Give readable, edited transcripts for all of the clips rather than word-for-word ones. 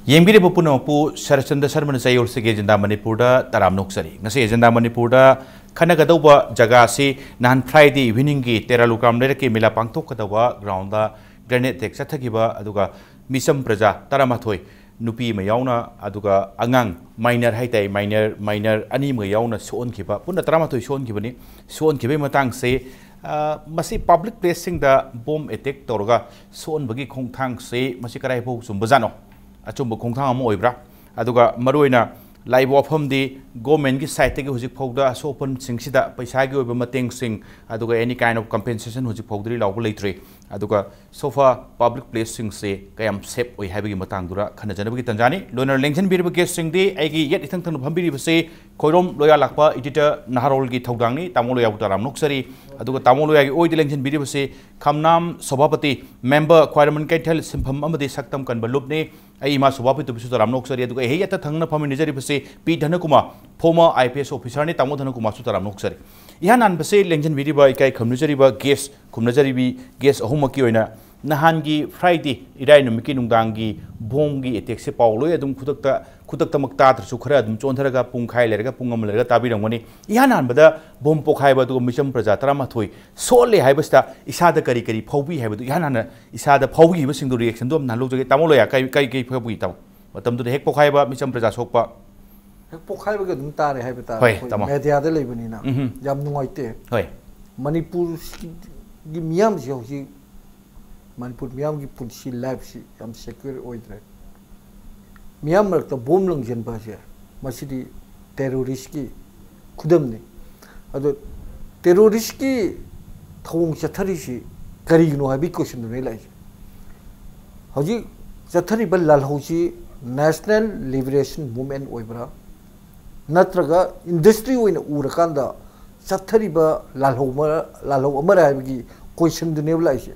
Yemgiri Pupunapu, Sharachandra Sharma Sayor Agenda Manipur, Taram Noksari. Nasi Agenda Manipur, Kanagadoba, Jagasi, Nan Friday, Winningi, Terra Lucam, Leraki, Mila Pangtokadawa, Grounda, Granite Texatakiba, Aduga, Misam Praja, Taramatoi, Nupi Mayauna, Aduga, Angang, Minor Haite, Minor Ani Mayauna, Son Kiba, Puna Tramatoi, Son Kibani, Son Kibimatang say, Masi public placing the bomb attack Torga, Son Bagi Kong Tang say, Masikarai Sumbazano. Achumba Kongtang Moibra, Aduga Maruina, live of home the government site take Huzik Powder, so open Singsida, Paisagi over Mating Sing, Aduga any kind of compensation Huzik Powdery Laboratory, Aduga so far public placing say, Kayam Sep, we have Matangura, Kanajanabi Tanzani, Lunar Lincoln Birba guessing day, Agi yet it of Hambi say, KHOIROM, LOYALAKPA, editor, NAHAROLGI, THOUDANG, Tamuloya Utaram Nuksari, Aduga Tamuloya, Oid Lincoln Birba say, KHAMNAM, SOVAPATI, member, Khwairamband Keithel, Sinpham, amadi Saktam, Kanba Lubne, Aima SOVAPATI to Suram Nuksari, Aduga, Hayata Tangna Paminizari say, DHANAKUMAR, former IPS officer, THOUDANG Sutaram Nuksari. Yanan Base, Lincoln Birba, KHAMNAM, guest, Kumnazari, guest, Homokioina. Nahangi Friday, Irai Mikinundangi, Bongi, it takes a Paulo, Adum Kutakta Makta, Sukra, Chontaraga, Punkai, Lega, Pungamalaga, Tabirangoni, Yanan, but the Bompo Haiba to Mission Prazatramatoi, solely Hibesta, Isada Karikari, Pobi, have Yanana, Isada Pobi, was in the reaction to Naluka, Tamoya, Kai Pobita, but them to the Hekpo Haiba, Mission Prazasopa. Hekpo Haiba, Tari Habitat, Media de Lebanina, Yamnoite, Manipur, Miam. Manipur Miam की police lab सी हम secure ओइद्रे मियाम रखता bomb lung जन बाज़े मसीदी terrorist की खुदम ने अदो terrorist की थाउंग चथरी सी करी no अभी क्वेश्चन नहीं लाइज हजी चथरी बल लाल होची national liberation movement ओइब्रा नत्रगा industry ओइन उरकांदा चथरी बा लाल हो अमरा है बगी क्वेश्चन दुनिया lies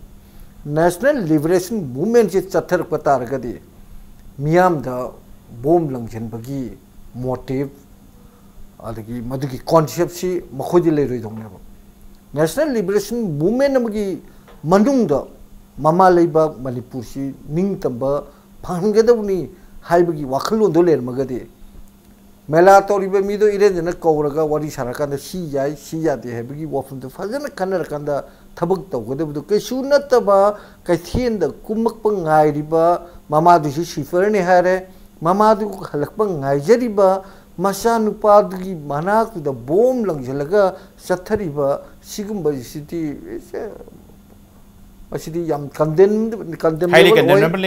National Liberation Movement is Chathar Patargadi Miam the bomb luncheon bagi motive Adagi Maduki concept Mahodile Ridonabo. National Liberation Movement Magi Mandunda Mama Leba Manipursi Ning Tamba Pangadavni Haibagi Wakalu Doler Magadi Mela Toriba Mido Irena Koraga Wadi Sarakanda Shia de Habigi Wafan the Fazana Kanarakanda Tabak the Kashunataba, Kathin the Kumakpang Riba, Mamadu Shiferni Hare, Mamadu Halakpang Nigeriba, Masanu Padgi, Manak, the bomb Langjalaga, Satariba, Sigumba city, a city yam condemned, highly condemnable.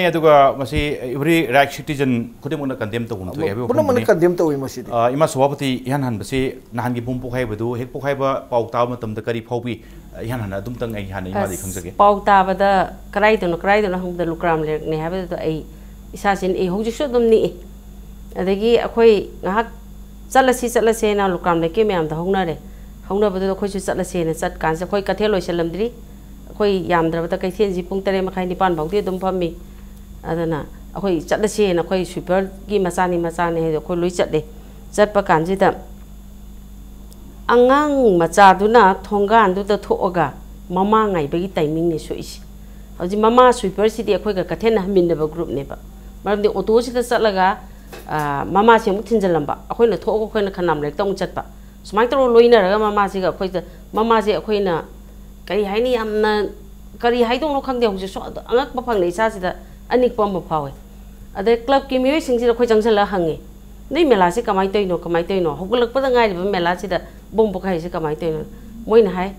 Every right citizen could have condemned to one to everyone condemned to Imasi. Imaswapati, Yanhan Base, Nahangi Bumpo Haibu, Hekpo Haiba, Pautamatum, the Kari Popi, Yanana, Dumtang, and Hani, Pautava the Crichton, the Lucram, they have a assassin, a who should them knee. And they gave a quay, Salasi, now Lucram, they came out the Honore, Honor, the question Salasi and Sat Cancer, Koi Catelo, Shalamdri. Koi Yamdra, the Kaithin, Puntare, Makani Pan, Bauti, Dumpami, Adana, a Koi Chatasi and a Koi super, Masani, the Koi Luchate, Zatpa Kanjita Angang Mazaduna, Tongan, do the Toga, Mamma, I beg timing is Swiss. As the Mamma Super City, a quick Catena, Mindaba group neighbor. But the Otosi Salaga, Mamma Simutinzalamba, a Queen of Togo and Kanam, like Tom Chatpa. Smiter Loina, Mamma Siga, Mamma Siaquina. Kari haini amna kari hai dong lokang dia hujan so angak bapang ni sah sida anik pom bapawe. Ada club kimi sing sida koi jangsan lah hangi. Ni melasi kamai toy no. Hukul pada ngai melasi sida bom bukai sida kamai toy no. Moi na hai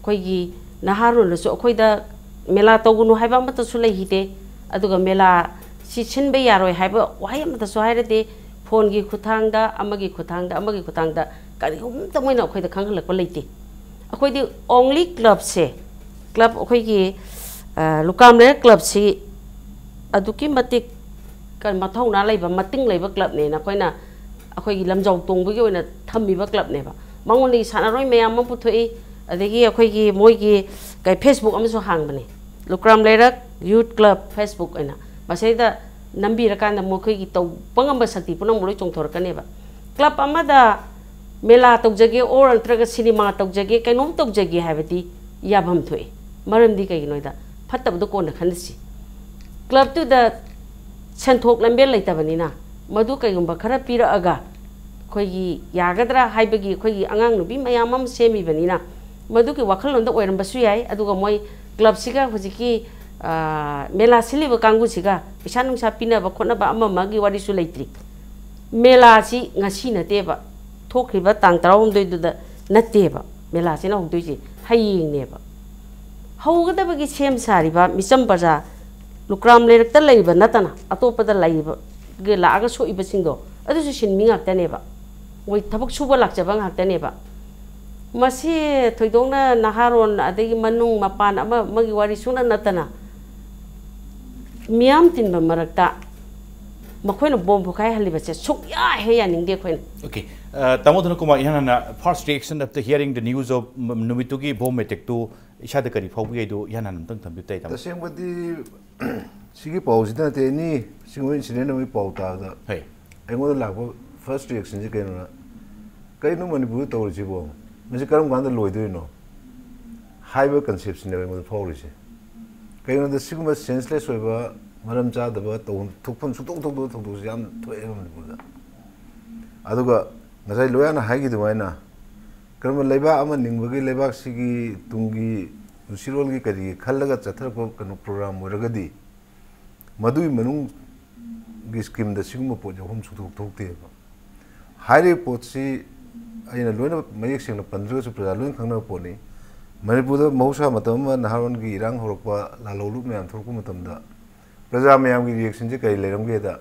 koi gi naharul so koi da mela togunu hai bang mata sulai hite. Aduga mela si chen be yaroi hai ba wahai mata so hai rete phone gi khutang da amagi khutang da kari moi na koi da kang lak palai Aku di only club se, club aku ini lukam le club si, aduki matik kan matau na lagi ba mating lagi ba club ni, aku ina aku ini lam jauh tunggu aku ina thami ba club ni ba, mangun di sana roi meyam mampu tuh adegi aku ini moi ini kayak Facebook amis so hang bani, lukam le rak youth club Facebook ina, masih ada nambi rakan da moi ini tahu pengam bersakti punang mulai congtor kan ni ba, club amada Mela tok jagi or antraga cinema tok jagi kainom tok jagi habiti yabam thoe maram di kai noida phatab do kon khansi club to the senthok lambel leitabani madu kaigumba khara pira aga khoigi yagadra haibagi khoigi angang nubi mayamam semi banina madu ki wakhal londa oiram basu yai aduga moi club siga hojiki mela siliba kangu siga pisa nungsa pina ba khona ba amma magi wari su leitri mela si ngasi na teba thokriba tang tarawum doi duda nateba mela sina hongdoi si haying neba hauga bagi sem sari ba misam baza lukram lerakta leiba natana atopada leiba ge laga so iba singdo adu su sin mingak taneba oi thabak suba lakjaba ngak taneba masi thoidongna naharon adagi manung mapan ama magi wari suna natana miam tin ba marakta makhoi na bom bukai haliba che sukya he ya ningde khoin okay THOUDANG yana first reaction after hearing the news of numitugi bomb attack to ishada kari phawgi do yana nam tang thambi tai tam tasengwadi sigi pausida te ni singo incident mi pauta da hey engo la first reaction je kaino kaino manipur to ji bo masi karam ganda loi do no high conception ne mo phawri se kaino da sigma senseless oiba maram cha da ba to thukpun su tong tong do yam thoe manipur da aduga ngasai loyana haigi duwaina karam leiba ama ningbagi leiba sigi tungi sirol gi kari khallaga chathar ko kanu program moragadi madui manung gi scheme da sigma po jom su thuk te ba haire potsi aina loina mayek sing na 15 su praja loin khangna po ni manipur da mausa matam naharon gi irang horokpa lalolu me am thorku matam da praja mayam gi reaction je kai leram ge da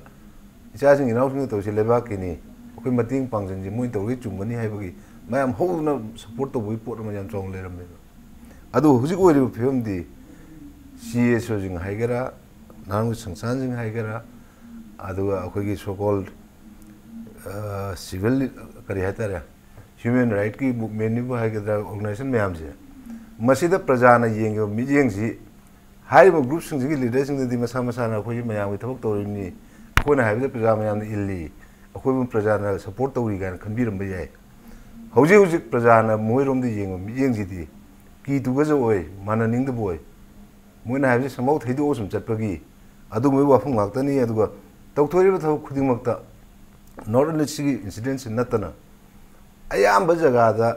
icha sing inau sing to si leiba ki ni okay mating pangjan ji moi to ri chumani haibagi mayam hona support to boi pot ma jam chong leram me adu huji ko ri film di CSO jing haigara nang sangsan jing haigara adu akoi gi so called civil kari hatara human right ki movement ni ba haigara organization mayam je masida praja na yeng mi yeng ji hai mo group sing ji leader sing di masa masa na khoi mayam gi thok to ni ko na haibida praja mayam ni illi akoi praja na support to ri gan khanbiram ba yai hauji hauji praja na moirom di yeng mi yeng ji di ki tu ga jo oi mana ning da boy moi na haibida samau thaido sum chatpagi adu moi wa phung ngak ta ni adu ga tawthori ba thau khuding mak ta not only sigi incidents natana ayam ba jaga da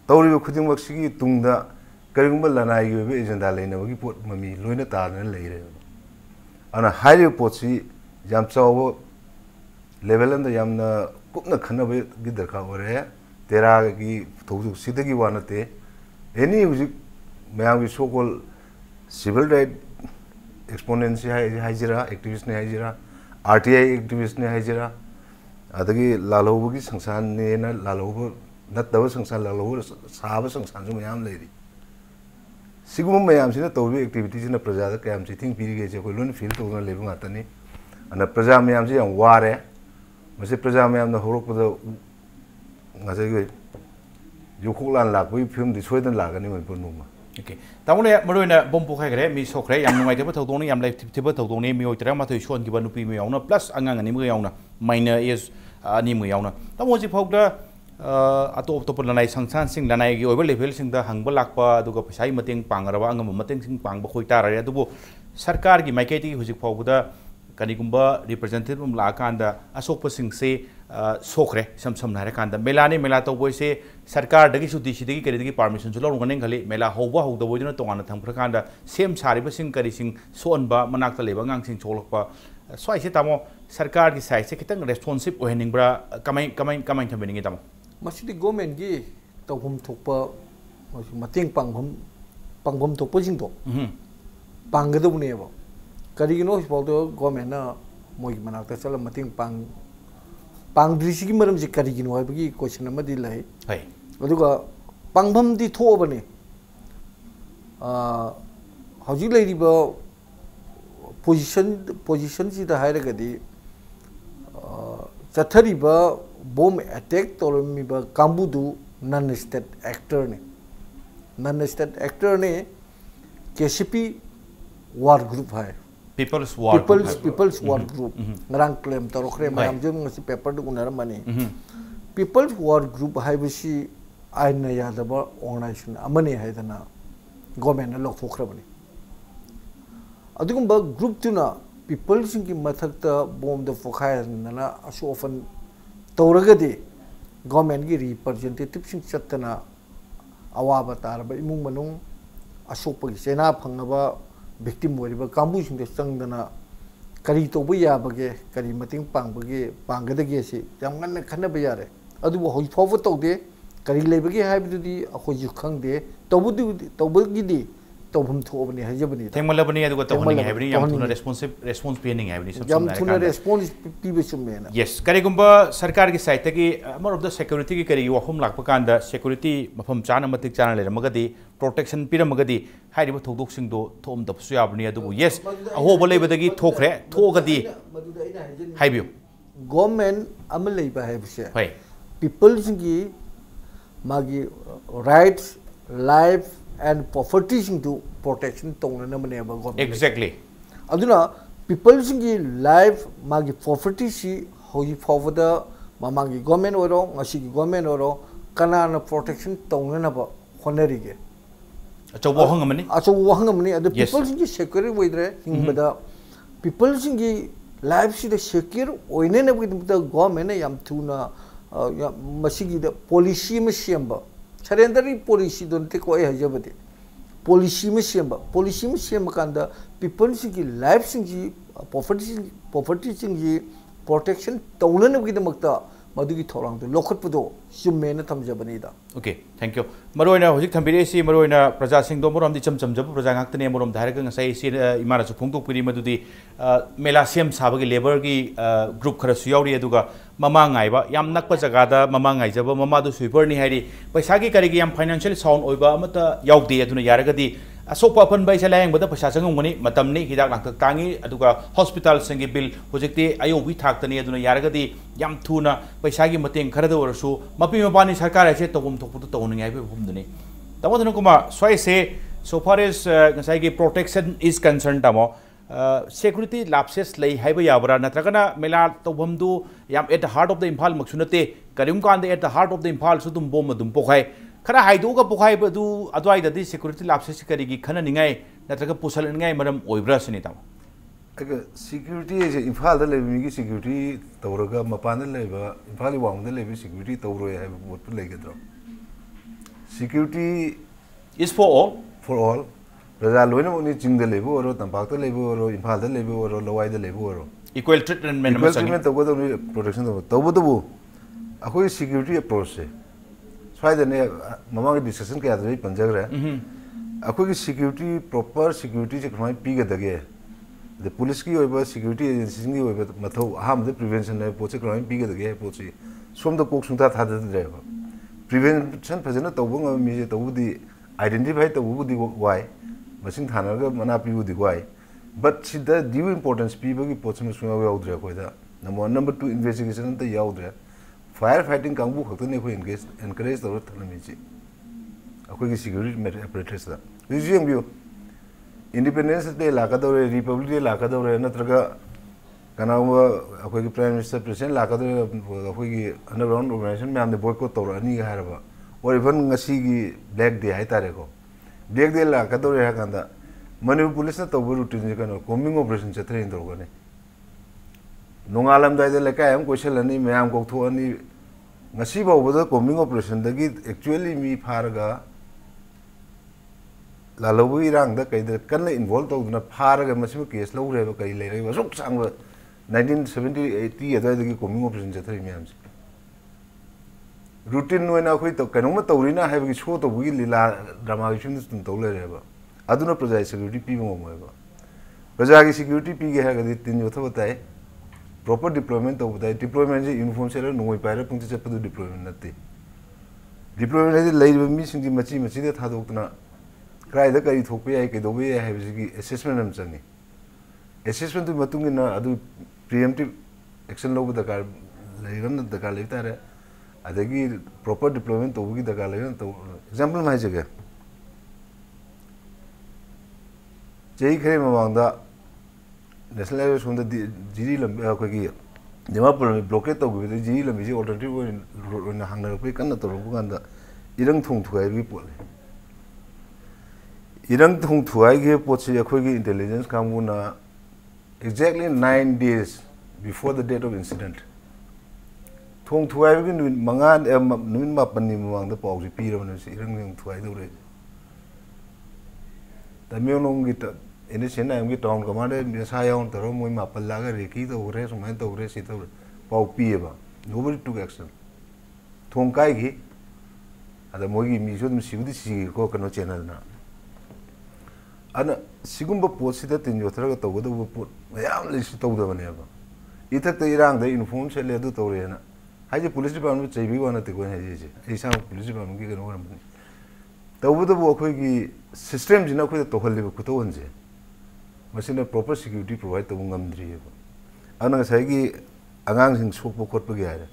tawri ba khuding mak sigi tungda karigumba lanai gi be agenda leina ba gi pot mami loina ta na leire ana haire pot si jam chaw level and yamna kupna khana ba gi darka ore tera gi thoju sidagi wanate any music mayam gi so called civil right exponents haijira activist ne haijira RTI activist ne haijira adagi lalobu gi sangsan ne na lalobu nataba sangsan lalobu saba sangsan ju mayam leiri sigum mayam sina tobi activities na praja da kayam chi thing piri ge je ko lon feel to na lebu ngata ni ana praja mayam ji yang ware mase praja mayam na horok da ngase ge yukhulan la ko film di soidan la ga ni mon numa okay tamule maroina bompu khai gre mi sokre yam ngai te thau dong ni yam lai te thau dong ni mi oi tra ma thoi shon gi ba nupi mi yauna plus angang ani mi yauna minor is ani mi yauna tamo ji phok da atop top lanai sangsan sing lanai gi oiba level sing da hangba lakpa aduga pasai mateng pangaraba angam mateng sing pangba khoi ta ra adubu sarkar gi maike ti hujik phok da kanigumba representative la kanda asokpa sing se sokre sam na kanda melani mela to boy se sarkar dagi sudi sidagi kari dagi permission julo ngane khali mela hoba hogda boy na tongana thangpra kanda sem sari ba sing kari sing sonba manakta leba ngang sing cholokpa swai se tamo sarkar gi sai se kitang responsive ohening bra kamai thambening tamo masidi government gi tawhum thokpa mateng panghom thokpa jing to panggadau ne ba karigino hipaldo government na moi manakta chala mateng pangdrisi gi maram ji karigino haibagi question amadi lai hai aduga pangbam di thobane hauji leiriba position ji da hairagadi chathariba bomb attack tolmiba kambudu non state actor ne KCP war group hai people's war group ngarang claim tarokre mayam jom ngasi paper du unar mani people's war group hai bisi aina yadaba organization amani haidana government na lok thokra bani adugumba group tuna people singi mathakta bomb the fokai nana asu often tauragadi government gi representative sing chatana awaba tarba imung manung asopa gi sena phangaba victim wariba kambu sing de sangdana kari to bu ya bage kari mating pang bage panggadage si yam ngan khana ba yare adu hoi fofu to de kari lebagi haibidi akhoi ju khangde tawbu gi di tawbum thobani hajabani thengmalabani adu to honi haibini yam thuna response pening haibini sab yam thuna response pibe sumena yes kari gumba sarkar gi site gi more of the security gi kari wahum lakpa kanda security mafam chana matik chana le magadi protection piramagadi hairiba thodok sing do thom dapsu yabani adu yes aho bole bedagi thokre thogadi haibiu government amal leiba haibse hai people singi magi rights life and property to protection tongna namane ba government exactly aduna people singi life magi property si hoji forward mamangi government oro ngasi government oro kana protection tongna na ba honarige acho wahangamani adu people singi secure widre hingbada people singi life si the secure oine na with the government yam thuna masigi the policy me siamba surrendering policy don't take away hajabati policy me siamba kanda people singi life singi property singi protection tawna with the makta madugi thorang to lokhatpudo summe na thamjabani da okay thank you maroina hojik thambire si maroina praja sing do morom di chamcham jab praja ngaktane morom dhairaga ngasai si imara chu phongtok puri madudi mela sem sabagi labor gi group khara su yauri aduga mama ngaiba yam nakpa jaga da mama ngai jaba mama du sweeper ni hairi paisa gi kari gi yam financially sound oiba amata yaudi aduna yaragadi asopa pan bai salayang bada paisa changongani matamni hidak langtak tangi aduga hospital singi bill hojikti ayo wi thaktani aduna yaragadi yam thuna paisa gi mateng kharada orasu mapi mapani sarkar ase togum thokpu tawning ai bhumduni DHANAKUMAR swai say so far as ngasai gi protection is concerned tamo security lapses lay haiba yabra natragana mela tobhamdu yam at the heart of the Imphal maksunate karim kan at the heart of the Imphal sudum bom dum pokhai khara haidu ga pokhai badu adwai da security lapses karigi khana ningai natraga pusal ningai maram oibra sini tam security is Imphal da lebi gi security tawraga mapan da leba Imphal wang da lebi security tawro hai bot legadro security is for all Raja loina moni jingda lebo oro tampakta lebo oro Imphal da lebo oro lawai da lebo oro equal treatment tawo da protection tawo da akoi security approach se swai ne mama gi discussion kya da panjagra akoi security proper security se kmai pi ga dage the police ki oiba security agencies ni oiba mathau ham the prevention ne poche kmai pi ga dage poche som da kok sungta thada da prevention phajana tawo ngam mi je tawo di identify tawo di why machine thanaga mana piu di why but see the due importance people ki pochme sunga yaudra ko da number 2 investigation ta yaudra fire fighting kangbu khakta ne ko engage encourage the thanami chi akoi ki security apparatus da using view independence day la ka dore republic day la ka dore natraga kana akoi ki prime minister president la ka dore akoi ki underground organization me amne boycott tor ani haraba or even ngasi gi black day hai tare ko black day la ka dore ha kanda Manipur police na tawu routine je kana combing operation chatre indor gane nongalam dai de leka am question ani me am ko thu ani ngasi ba boda combing operation dagi actually mi pharga la lobu irang da kai da kan involve to na pharga masim case lo re ba kai le re ba sok sang 1970 80 da dagi combing operation chatre mi am routine no na khoi to kanoma tawrina ha bi show to bu lila drama gi chun to le re ba aduna praja security pi mo mo ba praja ki security pi ge ha ga tin jo tho tai proper deployment of the deployment uniform se no ngoi paira pung che padu deployment nate deployment le le mi sing di machi de tha dok na krai da kai thok pe ai ke do be ha bi gi assessment am chani assessment tu matung na adu preemptive action lo da kar le ran da kar le ta re adagi proper deployment to gi da kar le to example mai jega jai khare mawangda national level from the jiri lam ko gi Dimapur blockade to gi jiri lam ji alternative na hangna pe kan to ro ganda irang thung thuai gi pol irang thung thuai gi pochi khoi gi intelligence kamu na exactly 9 days before the date of incident. Thong thuai bi nu mangan nuin ma pan ni mawang da paw si pi ro na si rang yang thuai do re. Ta mi long gi ta ini sen na ngi tong ka ma de mi sa yong ta ro moi ma pal la ga re ki to re so mai to re si to paw pi ba. Nobody took action. Thong kai gi ada moi gi mi so dum si udi si ko ka no channel na. Ana sigumba pot si da tin yo tra ga to go do pot mayam le si to da ba ne ba. Ithak te irang da inform se le du to re na. Haji police department chai bi wana te ko he je. Isa police department gi no ram ni. To bu bo khoi gi system jina khoi to hol le ku to onje. Masina proper security provide to ngam dri ba. Ana sai gi angang sing sok po khot pa gi ara.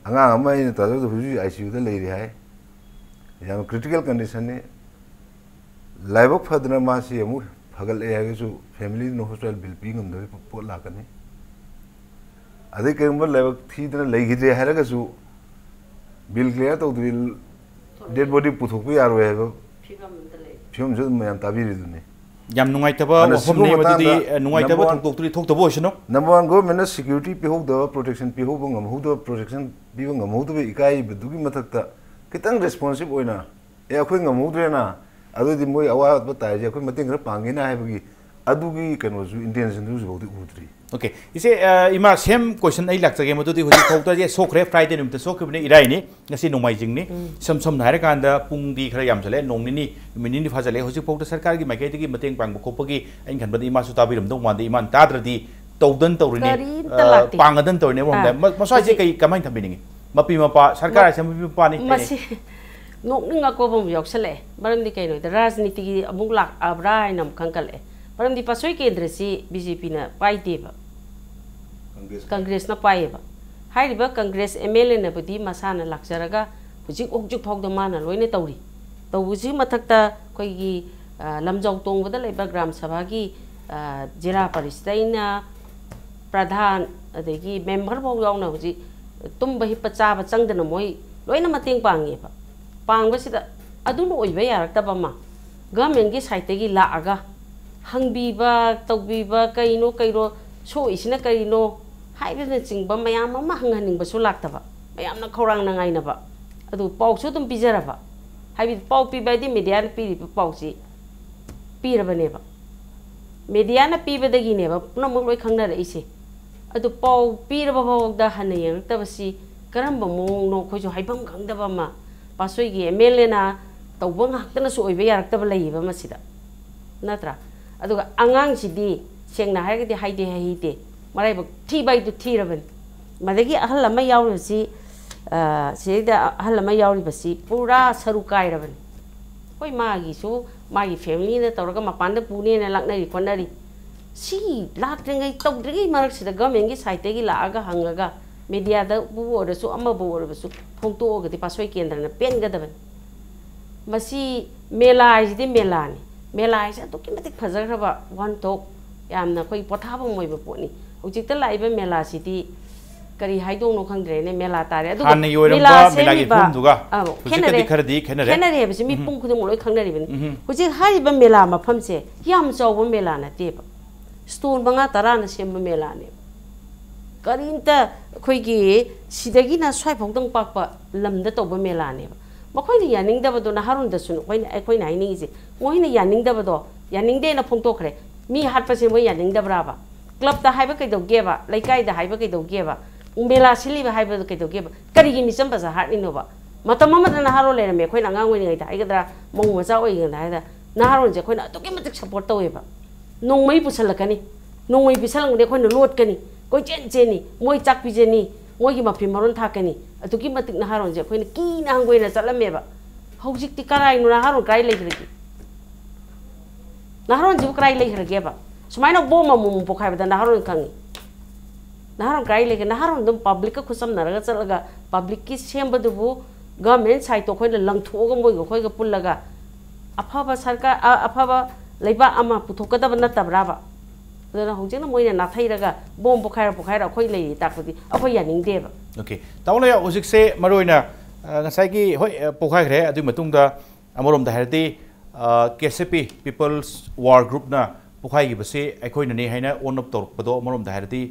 Angang ama ni ta do hu ICU da le ri hai. Ya critical condition ne live of fadna ma si amu phagal e ha gi su family no hospital bill pi ngam do po la ka ni. Adhe kemba live thi dana lei gi je ha ga su bill clear to drill dead body puthok pi aro he ba. Phim ju mayam ta bi ri du ne. Yam nungai taba hom ne madu nungai taba thok turi thok tabo shino. Number 1 government security pi hok da protection pi hok ngam hu da protection pi ngam hu da ikai bi du gi mathak ta kitang responsive oina e akhoi ngam hu dre na adu di moi awa ba ta je akhoi mating ra pangi na hai ba gi adu gi kano ju intention ju bo di udri. Okay, ise ima same question ai lak chage madu di huji thokta je sokre Friday nim te sokibne irai ni ngasi nomai jing ni sam na kan da pung di khara yam chale nong ni mini fa jale huji phokta sarkar gi makai gi mateng pang ko pagi ain khan badi ima su ta biram dong wan di iman ta dradi tawdan tawrini pangadan tawne wong da masai je kai kamai thambi mapi mapa sarkar ase mapi mapa ni masi nok ninga ko bom yok sale baram di kai no da rajniti gi amuk lak abra nam khangkale baram di pasoi kendra si BJP na pai te ba Congress na pai ba hai ba Congress MLA na budi masana lakjaraga hujik okjuk phok da mana loine tawri tawuji mathakta koi gi lamjau tong bada leba gram sabha gi jira paristaina pradhan adegi member bau yaw na huji tum bahi pacha ba changdana moi loina mateng pangi ba pangba sida adu no oiba yarak ta ba ma government gi site gi la aga hangbi ba tawbi ba kaino kairo so isina kaino haibna chingba mayam ma hanghaning ba su lakta ba mayam na khorang na ngai na ba adu pau su tum pijara ba haibi pau pi ba di media na pi pau si pi ra ba ne ba media na pi ba da gi ne ba na mo loi khangna ra ise adu pau pi ra ba ba da hana yang ta ba si karam ba mo no khoi jo haibam khang da ba ma pasoi gi MLA na tawba ngak ta na su oi ba yarak ta ba lai ba ma sida natra adu angang si di sengna hai ga di hai de hai de marai ba thi bai du thi ra ban madagi ahal ma yaw ri si da ahal ma yaw ri ba si pura saru kai ra ban koi ma gi su ma gi family na tawra ga ma pan da pu ne na lak na ri kon na ri si lak ngai taw dri marak si da government gi site gi la aga hangaga media da bu ora su amma bu ora su phong to ga di pasoi kendra na pen ga da ban masi mela ai di mela ni mela ai sa to ki matik phajar ra ba one talk yamna koi potha ba moi ba poni hujik ta lai ba mela si di kari haidong no khangdre ne mela tare adu mela gi phum duga hujik di khardi khenare ba si mi pung khudum loi khangnari bin hujik hari ba mela ma pham se yam chaw ba mela na te ba stone banga tara na sem ba mela ne karinta khoi gi sidagi na swai phongdang pak pa lamda to ba mela ne ba makhoi ni yaning da ba do na harun da sun khoi na ni ji moi ni yaning da ba do yaning de na phong to khre mi hat pa se moi yaning da bra ba club da hai ba kai do ge ba laikai da hai ba kai do ge ba mela sili ba hai ba kai do ge ba kari gi mi sam ba sa hat ni no ba matam ma da na haro le me khoi na ngang wi ngai da ai ga da mong ma cha oi ga da na haron je khoi na to ke ma tik support to we ba nong mai pu sal ka ni nong mai pi sal ngai khoi na lot ka ni koi chen chen ni moi chak pi je ni moi gi ma phi maron tha ka ni atu ki matik na haron je khoi na ki na hangoi na chalam me ba hojik ti karai nu na haron kai le gi na haron ji karai le gi ba sumaina bom ma mum pokhai ba na haron kangi na haron kai le gi na haron dum public ka khusam na ra chalaga public ki sem ba du bu government side to khoi na lang thu ga moi ga khoi ga pul laga apha ba sarkar apha ba leiba ama puthok ka da ba na tabra ba da hojik na moi na thai raga bom pokhai ra khoi le ta pudi akhoi ya ning de ba okay taula ya hojik se maroina ngasai gi hoi pokhai khre adu matung da amorom da herdi KCP People's War Group na पोखाई की बसे अखोई नने है ना on up तौर पदो मरोम दाहरती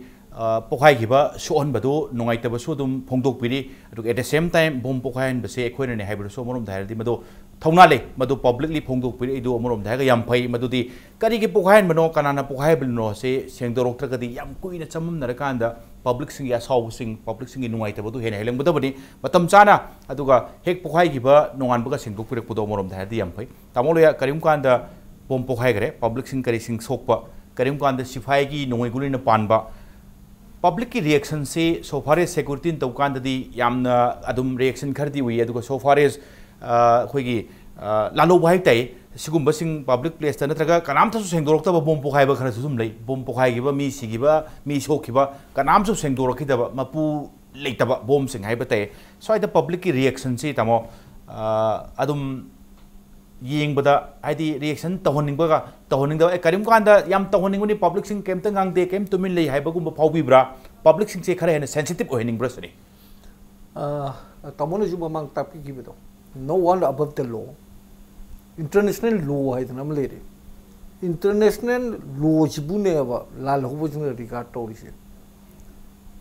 पोखाई की बा सोहन बदो नुंगाई तब सो तुम फोंगदोक पिरी एट द सेम टाइम बोम पोखाई बसे अखोई नने है बसो मरोम दाहरती मदो थौना ले मदो पब्लिकली फोंगदोक पिरी इदो मरोम दाहगा याम फई मदुदी करी के पोखाई बनो कनाना पोखाई बनो से सेंगदोरक्त्रगदी याम कुइना चमम नरकांदा पब्लिक सिंग या साउ सिंग पब्लिक सिंग नुंगाई तब हेन हेलंग बदबनी मतम चाना अदुगा हेक पोखाई की बा नोंगान बगा सेंगदोक पिरक पदो मरोम दाहरती याम फई तामोलोया करीम कांदा बोम पोखाई करे पब्लिक सिंग करी सिंग सोकपा करीम कांदा सिफाई की नोंगाई गुलिन पानबा पब्लिक की रिएक्शन से सो फार एज सिक्योरिटी तौकानदी यामना अदुम रिएक्शन खरदी हुई अदुगा सो फार एज अखोगी लालोब है ताई सिगुम बसिंग पब्लिक प्लेस नत्रगा कनाम थसु सेंगदोरक्तबा बोम पोखाइबा खरसु दुम लई बोम पोखाइगिबा मी सिगिबा मी सोखिबा कनाम सु सेंगदोरखिदबा मपु लेतबा बोम सिंग हाइबा ताई स्वाइदा पब्लिक की रिएक्शन से तमो अदुम येंगबदा आइदी रिएक्शन तहोनिंगबगा तहोनिंगदा करीम कांदा याम तहोनिंगनि पब्लिक सिंग केमत गांगदे केम तुमिन लई हाइबगुम फाउबिब्रा पब्लिक सिंग से खरे हेन सेंसिटिव ओहिनिंगब्रा सनी तमोन जु ममांग तापि गिबदो no one above the law international law हाइदना मलेरे इंटरनेशनल लॉ जिबुनेबा लाल होबजन रिगार्ड तोरिसे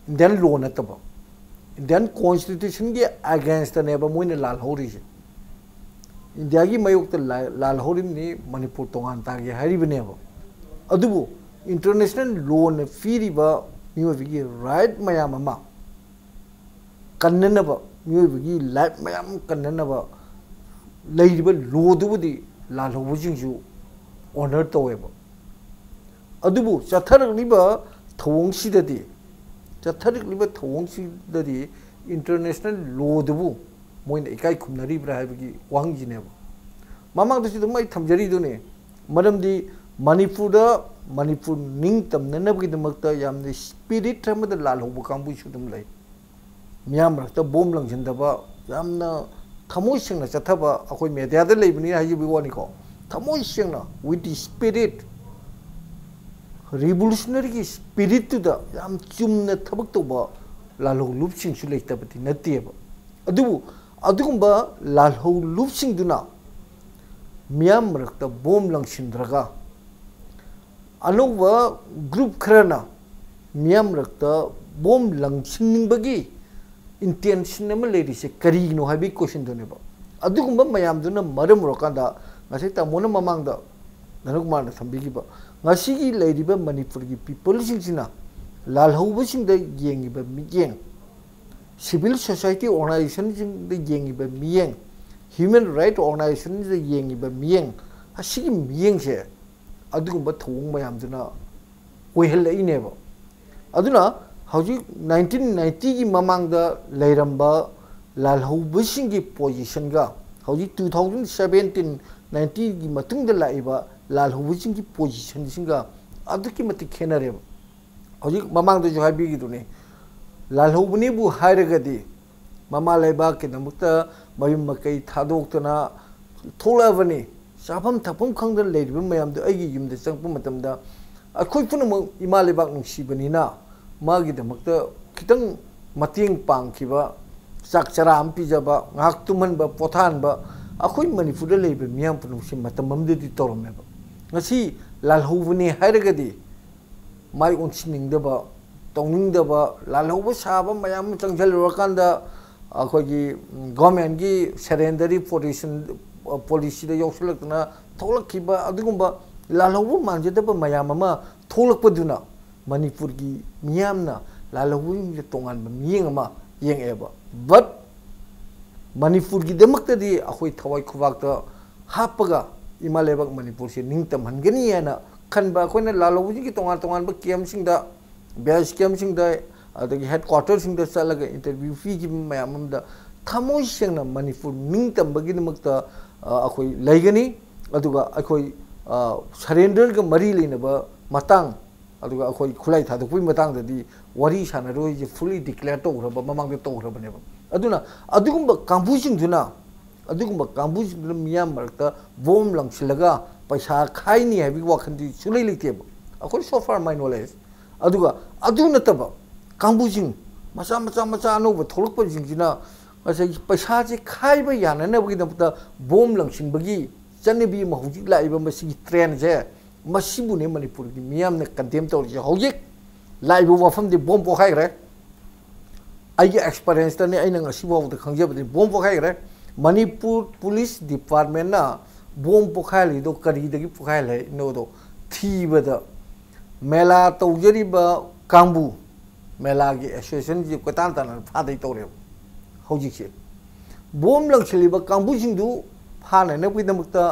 इंडियन लॉ नतबा इंडियन कॉन्स्टिट्यूशन के अगेंस्ट नेबा मोइन लाल होरिसे इंडिया की मयोक्त लाल होरिमनी मणिपुर तोंगान तागे हरिबनेबा अदुबु इंटरनेशनल लॉ ने फीरिबा मियोबिगी राइट मयाम अमा कन्ननबा मियोबिगी लाइफ मयाम कन्ननबा लैरिबा लॉ दुबुदी लाल होबजिंजु ऑनर तोवेबा अदुबु चथरलिबा थोंगसिददी चथरलिबा थोंगसिददी इंटरनेशनल लॉ दुबु मोइन इकाई खुमनरीब्रा हाइबगी वांगजिनेबा मामांगदसि दमै थमजरीदुने मरमदी मणिपुर निंग तमननबगी दमकता यामने स्पिरिट हमद लाल होब कांबु सुदम लै मियाम रक्ता बोम लंगजनदबा यामना थमोय सिंगना चथबा अखोय मेडियादा लैबनी Hibi वानिको थमोय सिंगना with the spirit revolutionary की स्पिरिट तुदा याम चुमना थबक तोबा लाल हो लुपसिंग सु लैतबति नतेबा अदुबु अदुगुंबा लाल हो लुपसिंग दुना मियाम रक्ता बोम लंगसिंद्रगा अनोवा ग्रुप खरना मियाम रक्ता बोम लंगसिंनिंगबगी इंटेंशन अमा लेरिसे करीनो हाइबी क्वेश्चन दुनेबा अदुगुंबा मयाम दुना मरम रोकांदा ngasi tamona mamangda NAHAROLGI thambigibा ngasi leiriba manipur gi people singsina lal hauba singda yengiba miyeng civil society organization singda yengiba miyeng human right organization singda yengiba miyeng asigi miyeng se adugumba thong mayam duna oihelaineba aduna hauji 1990 gi mamangda leiramba lal hauba singi position ga hauji 2017 90 की मतुंग the Laiba लाल होबजिंग की position सिंगा अदुकी मति खेनरेब हजि ममांग the जो हाइबी गिदुने लाल होबनी बु हाइरगदी mama Laiba के नमुक्ता मयुम मकई थादोक्तना थोलाबनी साफम थपम खंग the लेरिब मयाम the अगी yum the चंगप मतमदा अखोय Poonam इमा लेबाक नुसीबनीना मागी द मक्ता खितंग मतिंग पांगखिबा चाक चराम पिजबा ngak तुमनबा पोथानबा अखोई मणिपुर लेब मियाम पुनुसी मतममदि तौरमेबा ngasi lalhobuni hairagadi mai onsiningdaba tongningdaba lalhoba saba mayam changjal rakanda akhoi government gi surrendering policy da yosulakna tholakhiba adugumba lalhobu manjadaba mayam ama tholakpaduna manipur gi miyamna lalhobu tongan miyeng ama yengeba but Manipur की दमक्तदी अखोई थवाई खुबाकता हापगा इमा लेबक मणिपुर से निंगतम हनगनी हैना खनबा अखोइना लालोबुजी की तोंगान तोंगान बा केम सिंगदा base केम सिंगदा अदगी headquarter सिंगदा चलगा interview फी की मयामदा थमोई सिंगना मणिपुर निंगतम बगी दमक्ता अखोई लैगनी अदुगा अखोई सरेंडर ग मरी लेनबा मतंग अदुगा अखोई खुलाई थादोपुई मतंगददी वरी सानरोई जे फुली डिक्लेयर तोरबा ममांग तोरबनेबा अदुना अदुगुंबा कांबुसिंगदुना अदुगुंबा कांबुसिंगदुना मियाम मरक्ता बोम लंगसिलगा पैसा खाइनी हाइबि वाखंदी सुलै लेतेब अखोई सो फार माय नॉलेज अदुगा अदु नतबा कांबुसिंग मचा मचा मचा अनोबा थोलकप जिंजिना असै पैसा जे खाइबा याननबगी दमता बोम लंगसिनबगी चनबी महौजि लाइबा मसिगी ट्रेंड जे मसीबुने मणिपुर की मियाम ने कंडेम तौर हौजिक लाइव वफम दे बॉम्ब पोखाइग्रे आइए एक्सपीरियंस तने आइना ngasibaw खंगजबदे बॉम्ब पोखाइग्रे मणिपुर पुलिस डिपार्टमेंट ना बॉम्ब पोखाइली दो करीदगी पोखाइले नो दो थीबदा मेला तौजरीबा कांबू मेला की एसोसिएशन जी कोतान तान फादै तौरे हौजिकसे बॉम्ब लंगसलिबा कांबू सिंदु फाने नबुदमक्ता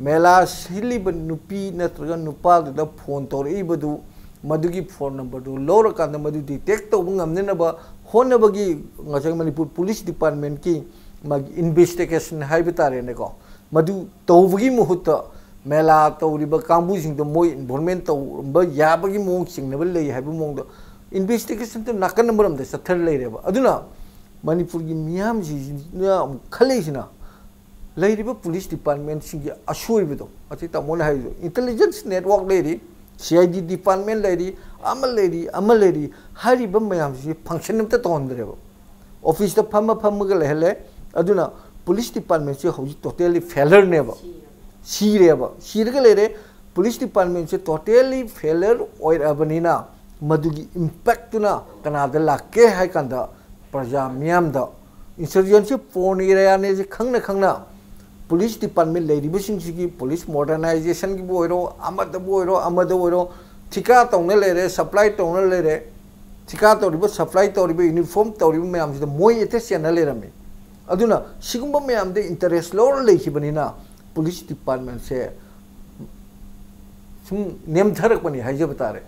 मेला सिलिब नुपी नत्रगा नुपादुदा फोन तौरेबदु मधुगी फोन नंबर दु लौरकान मधु detect तौब ngamnenaba honabagi ngasang manipur police department ki mag investigation haiba tare ne ko madu tawbagi muhutta mela tawriba kambu sing do moi involvement tawba yabagi mong singnaba lei haiba mong do investigation to nakan number am de sathar lei reba aduna manipur gi miyam ji na khalei sina leiriba police department sing gi asoi bido ati ta mon hai intelligence network leiri CID department lady, amal lady, hari mayam si function namta tondreba. Office the pama hele, aduna police department si hauji totally failure neba. Sireba, sirgalere police department si totally failure oir abanina madugi impact na kanada lakke hai kanda praja miyam da insurgency phone area ne si khangna police department lady bising sigi police modernization ki boiro amada thika tongna lere supply tongna lere thika toribo supply toribo uniform toribo mayam sida moi ete channel lerami aduna sigumba mayam de interest lor leikhibani na police department se sum nem dharak bani haije batare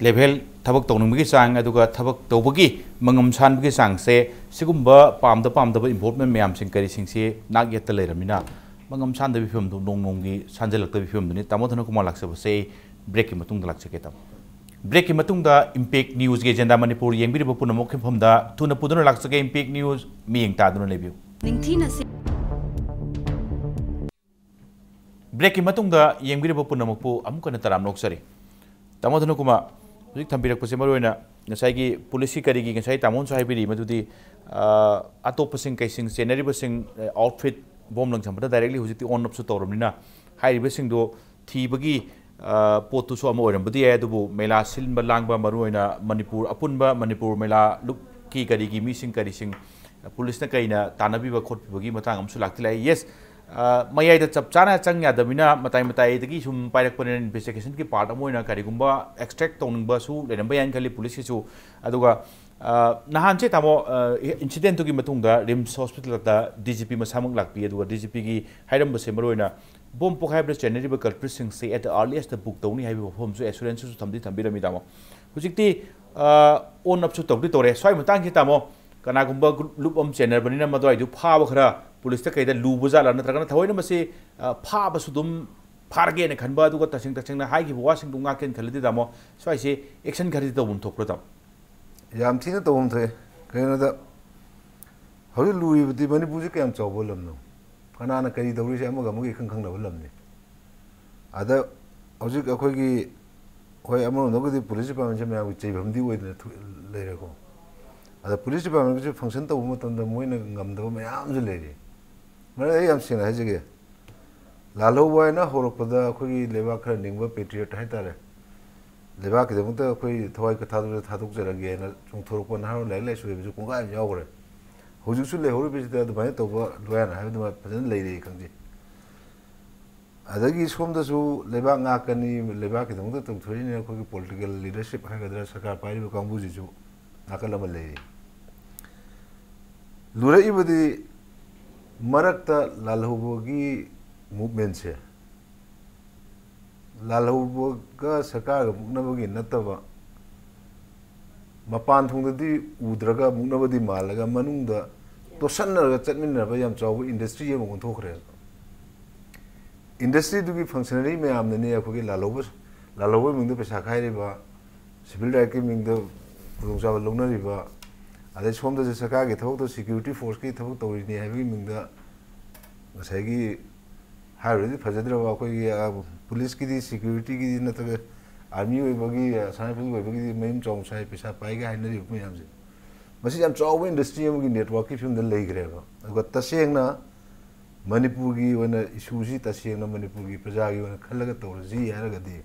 level thabak tonunggi sang aduga thabak tobagi mangam sanbagi sang se sigumba pamda involvement mayam sing kari sing se nak yetta leramina mangam san da bifum du nonggi sanjalak da bifum du ni tamo DHANAKUMAR laksaba se break ki matung da laksake tam break ki matung da impact news ge agenda manipur yengbiri bu punamok khimpham da tuna puduna laksake impact news mi yeng ta duna lebiu ningthina se break ki matung da yengbiri bu punamok pu amukana taram noksari tamo DHANAKUMAR Jadi tampilak pasal malu ina, ngasai ki polisi kari ki ngasai tamun sahai biri, matu di atau pasing kaising scenery pasing outfit bom lang sampai directly hujiti on up sutor mina, hai pasing do thi bagi potu so amo orang budi ayat tu mela silin berlang ba malu ina Manipur apun ba Manipur mela luk ki kari ki missing kari sing polis na kaina tanabi ba khot bagi matang am sulak tilai yes mayai da chap chana chang ya da mina matai da ki sum pairak panen investigation ki part amoina kari gumba extract tong ba su le bayan khali police ki su aduga nahan che tamo incident to ki matung da rims hospital da DGP masamang lakpi aduga DGP ki hairam ba se maroina bom pokhai bra january ba culprit sing say at the earliest the book tawni hai ba form su assurance su thambi rami tamo hujikti on up su tawdi tore soi matang ki tamo kana gumba loop om channel banina madoi du pha ba khara police ta kaida lubu jala natragana thawoina mase pha ba sudum pharge ne khanba du ta sing na hai ki wasing du nga ken khalidi damo swai se action khari to bum thokro tam yam thina to bum the kaina da hori lui bi mani buji kam chawbol lam no kana na kari dawri se amaga mugi khang na lam ne ada hojik akhoi gi hoi amro no gi police department se ma chei bhamdi oi le re ko ada police department se function to bum tam da moina ngam da mayam je le ri mara yam sing ha je ge lalo boy na horokpada khoi leba khar ningba patriot hai tare leba ke dum ta khoi thoi ka thaduk jara ge na chung thorok pa na lai lai su be ju konga yaw gore hojik su le hori be da da to ba loya na ha da pajan lai ri khang ji adagi som da su leba nga kani leba ke dum ta tum thori ne khoi political leadership ha ga da sarkar pai ba kang bu ji ju nakala ma lai lura ibadi marakta lalhobogi movement se lalhoboga sarkar ga muknabagi nataba mapan thungdadi udraga muknabadi malaga manungda tosannaga chatminna yam chawbu industry ye mong thokre industry du gi functionary me amne ne akhogi lalhobo mingda pesa khaire ba civil right ki mingda pudungsa longnari ba adai somda je sarkar gi thok to security force ki thok to ri ne habi mingda ngasai gi हाइरदी फजद्रबा अखोई police की security की नतग army ओइबगी साइनिक ओइबगी ma'am चौं साइ पैसा पाइगा हाइनरी मयाम जे मसी याम चौब इंडस्ट्री अमगी नेटवर्क की फिल्म द लेग्रेबा अगत तसेंगना Manipur gi wana issue si tasiyang na Manipur gi praja gi wana khalaga tawraji haragadi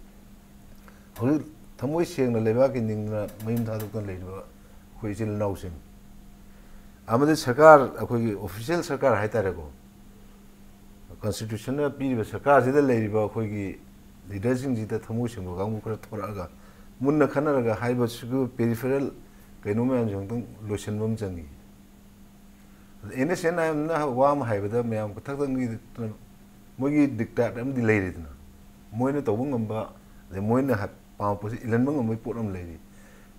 hol thamoi seng na leba ki ning na mayum thadu kan leiba khoi chil nausing amade sarkar akhoi gi official sarkar haitare ko constitution na pi ba sarkar sida leiba khoi gi leadership ji ta thamoi seng ga mu khara thoraga munna khanaraga haiba su peripheral kaino me an jong lotion bam changi ene sena na wam haibada mayam ko thak ngi mogi dictat am di leiri na moina to bungam ba le moina ha pa po ilan bang mo poram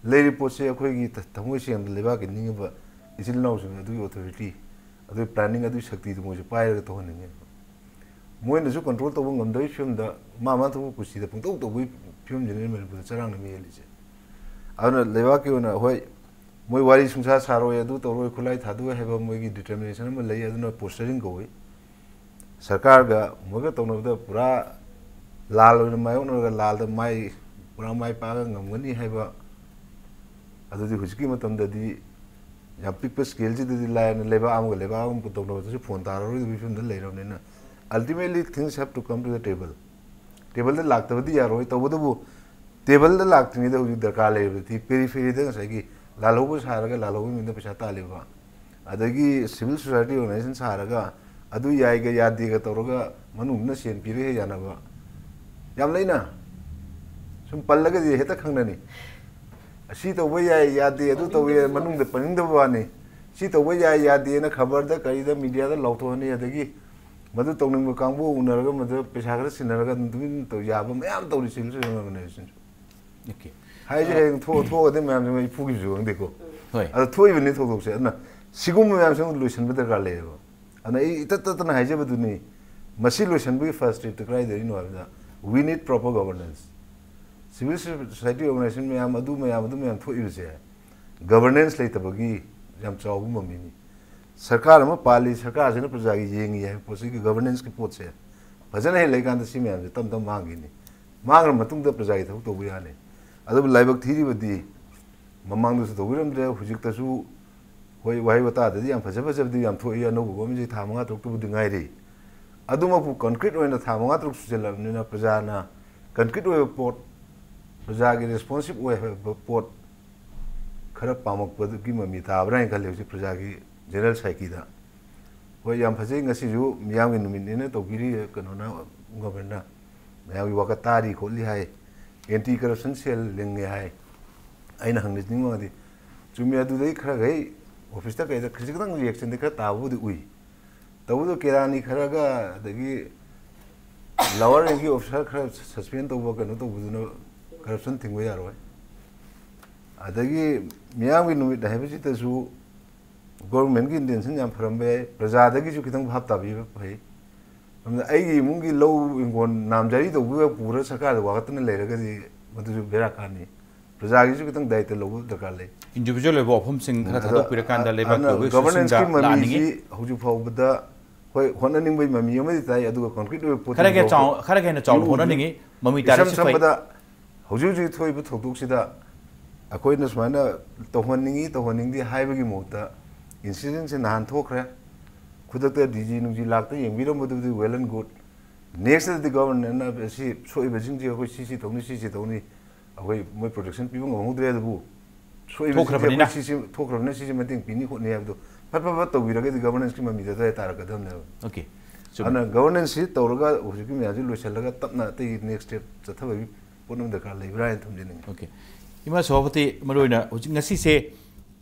leiri po se khoi gi thamoi sem leba ki ning ba isil naw sing adu authority adu planning adu shakti du mo je pai ga to ning moina su control to bungam doi film da ma to ku si da pung to bui film jene me bu charang na me li je ana leba ki na hoi moi wari sungsa saro ya du toro khulai thadu heba moi gi determination ma lei aduna posturing go sarkar ga moga tonu da pura lal mai ono ga lal da mai pura mai pa ga ngamgani heba adu di hujki matam da di ya pick scale ji di line leba am ga leba am ko tonu da phone taro ri bi film da lei ro ne na ultimately things have to come to the table da lak ta di ya ro to bu table da lak ni da hu darkar le ti periphery da sai gi लालोबो सारगा लालोबो मिंदा पैसा तालेबा अदगी civil society organisation सारगा अदु याइगा यादिगा तोरगा मनुना सेन पिरे हे जानबा याम लेना सुम पल्लगा दि हेता खंगनानी असि तोबो याइ यादि अदु तोबे मनुंग दे पनिंग दबानी सि तोबो याइ यादि ना खबर दा कई दा मीडिया दा लौथोनी अदगी मदु तोंनिंग कांगबो उनरगा मदु पैसा खरा सिनरगा दुबिन तो याबा मयाम तोरि सिविल सोसाइटी ऑर्गेनाइजेशन ओके हाइजे थो दे मैम में फुगी जुंग देखो अ थोइ बनि थो से ना सिगुम मैम से लुसन बदर का लेबो अना इत ना हाइजे बदुनी मसी लुसन बि फर्स्ट स्टेप क्राइ देरि नो आबदा we need proper governance civil society organisation मैम अदु मैम थोइ से गवर्नेंस लेतबगी याम चाउ मम्मीनी सरकार म पाली सरकार से प्रजा की येंगी है पोसी की गवर्नेंस की पोत से भजन है लेकान सी मैम से तम मांगिनी मांगर मतुंग द प्रजा की थो तो याने अदब लाइबक थीरी बदी ममांग दुस तोगिरम दे हुजिक तसु होय वाहि बता ददी याम फजब फजबदी याम थोइ अनो बम जे थामंगा तोक तो बुदि गाइरे अदुमपु कंक्रीट ओइना थामंगा तोक सुजलबनिना प्रजाना कंक्रीट ओइ पोट प्रजा की रिस्पांसिव ओइ पोट खरा पामक बदुगी ममी ताबराय खले जे प्रजा की जनरल साइकी दा होय याम फजे ngasi ju miyam gi numin ne to giri kanona governor मयाम वका तारी खोली है एंटी करप्शन सेल लेंगे है अना हंग निदी चुमी अदुदई खरा गई ऑफिस तक कई खिजगदंग रिएक्शन खरा ताबुद उई तबुद केरानी खरागा अदगी लोअर रैंक की ऑफिसर खरा सस्पेंड तब कनो तबुदनो करप्शन थिंगो यारोय अदगी मियाम की नुमित है तसु गवर्नमेंट की इंटेंशन याम फरमबे प्रजादगी जो खितंग भाव ताबी भई आई मुंगी लो इंगोन नामजारी तो पूरा सरकार वागतने लेरगदी मदु बेरा कानी प्रजा की कितंग दायित्व लो दरकार ले इंडिविजुअल लेवल ऑफ हम सिंग खरा थादो पिरकांदा लेबा गवर्नेंस की ममी हुजु फावबदा होय होननिंग बै ममी यमदि ताई अदुगा कंक्रीट वे पोत खरा के चाउ होननिंगी ममी तारे से फै हुजु जु थोय बु थोकदुक सिदा अखोय न सुमाना तोहनिंगी हाइबगी मोता इंसिडेंट से नान थोखरे खुदते डीजी नुजी लागते येंबिरम बदुदि well and good next the government ना सी सोइबे जिंग जे अखोय सीसी तौनी अखोय मोय प्रोटेक्शन पिबो ngहुद्रे दबु सोइबे थोखरबने सीसी मतिंग पिनि खोनि हाबदो फट तौबिरगे दि गवर्नेंस की ममी दे तारकदम ने ओके अना गवर्नेंस सी तौरगा हुजिकि मियाजि लोइसलगा तपना ते नेक्स्ट स्टेप चथबि पुनम दरकार लेब्रा थुमदिनि ओके इमा सभापति मरोइना हुजिक ngasi se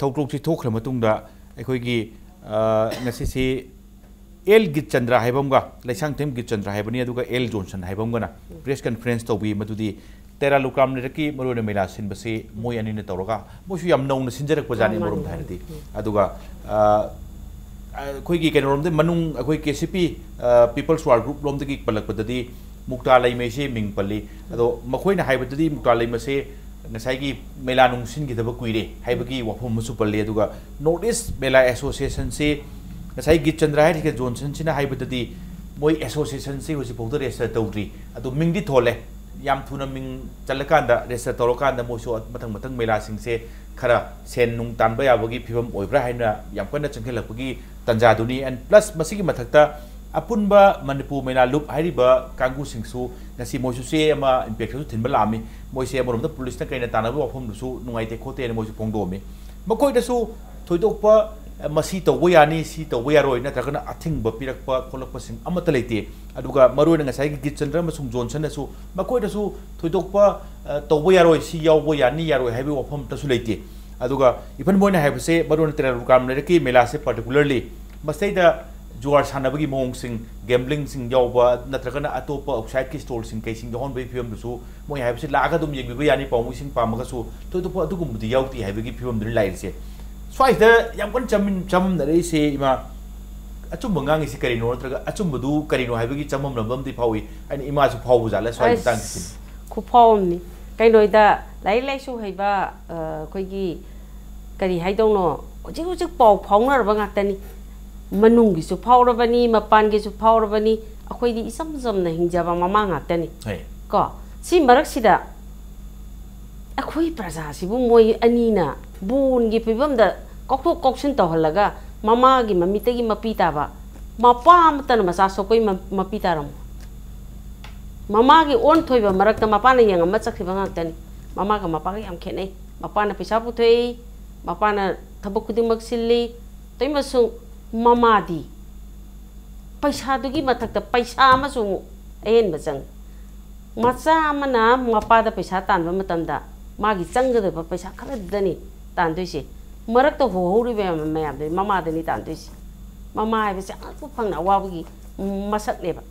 थौक्रोक सी थोखरा मतुंगदा अखोयगी ngasi se L Gitchandra हाइबमगा लाइसांग टेम गित चंद्रा हाइबनी अदुगा एल जॉनसन हाइबमगना प्रेस कॉन्फ्रेंस तौबी मदुदी तेरा लुकाम नेरकी मरोने मेला सिनबसे मोय अनिने तौरगा मोसु याम नौन सिनजरक बजानी मरोम धारदी अदुगा अखोयगी केनोरमदे मनुंग अखोय केसीपी पीपल्स वार ग्रुप लोमदगी पलकपददी मुक्ता लाइमेसे मिंग पल्ली अदो मखोयना हाइबददी मुक्ता लाइमेसे नसाइगी मेला नुंगसिन गिदब कुइरे हाइबगी वफम मसु पल्ली अदुगा नॉर्थ ईस्ट मेला एसोसिएशन से नसाइ गित चंद्रा है के जॉनसन सिना हाइबददी मोय एसोसिएशन से होसि पौदर रेजिस्टर तौद्री अदो मिंगदी थोले याम थुना मिंग चलकांदा रेजिस्टर तौरकांदा मोसो मथंग मथंग मेला सिंग से खरा सेन नुंग तानबा याबगी फिबम ओइब्रा हाइना याम कन्ना चंखेलकपगी तंजादुनी एंड प्लस मसिगी मथक्ता apunba Manipur mena loop hariba kangu singsu ngasi moisu se ama impact su thinba lami moise amorom da police na kaina tanabu wafom su nungai te khote moisu phongdomi makoi da su thoidokpa masi tawbo yani si tawbo yaroi na takana athingba pirakpa kholakpa sing amata leite aduga maroi na ngasai gi Gitchandra masung Johnson na su makoi da su thoidokpa tawbo yaroi si yawbo yani yaroi haibi wafom ta su leite aduga ipan moina haibse maroi na tera kam le ki mela se particularly masai da juar sanabagi mong sing gambling sing yawba natragana atopa outside ki store sing kaising johon bai film du moi haibse laga dum yeng bi yani pamu sing pamaga su thoidokpa adugum di yawti haibagi film du lai se Swaida yang kan jam dari si ima acum mengang isi karino terga acum bedu karino hai bagi camam lambam di pawi ani ima su pawu jala swai tang kisin ku pawu ni karino ida lai su hai ba koi gi kari hai dong no ojik pawu pawu na ba ngak tani manung gi su pawu ra bani mapan gi su pawu ra bani akoi di isam na hingjaba mama ngak tani ko si marak sida akoi praja si bu moi ani na bun gi pibam da kokto koksin to halaga mama gi mamite gi mapita ba mapa matan masa sokoi mapita ram mama gi on thoiba marak ta mapa na yang ma chakhi banga tani mama ga mapa ga yam khene mapa na pisa pu thei mapa na thabak kuding mak silli toi masu mama di paisa du gi mathak ta paisa ma su en ba chang macha mana mapa da paisa tan ba matam da magi changga da paisa khara dani tan doise marak to ho ri be mayam de mama de ni tan doise mama ai be sa ko phang na wa gi masak le ba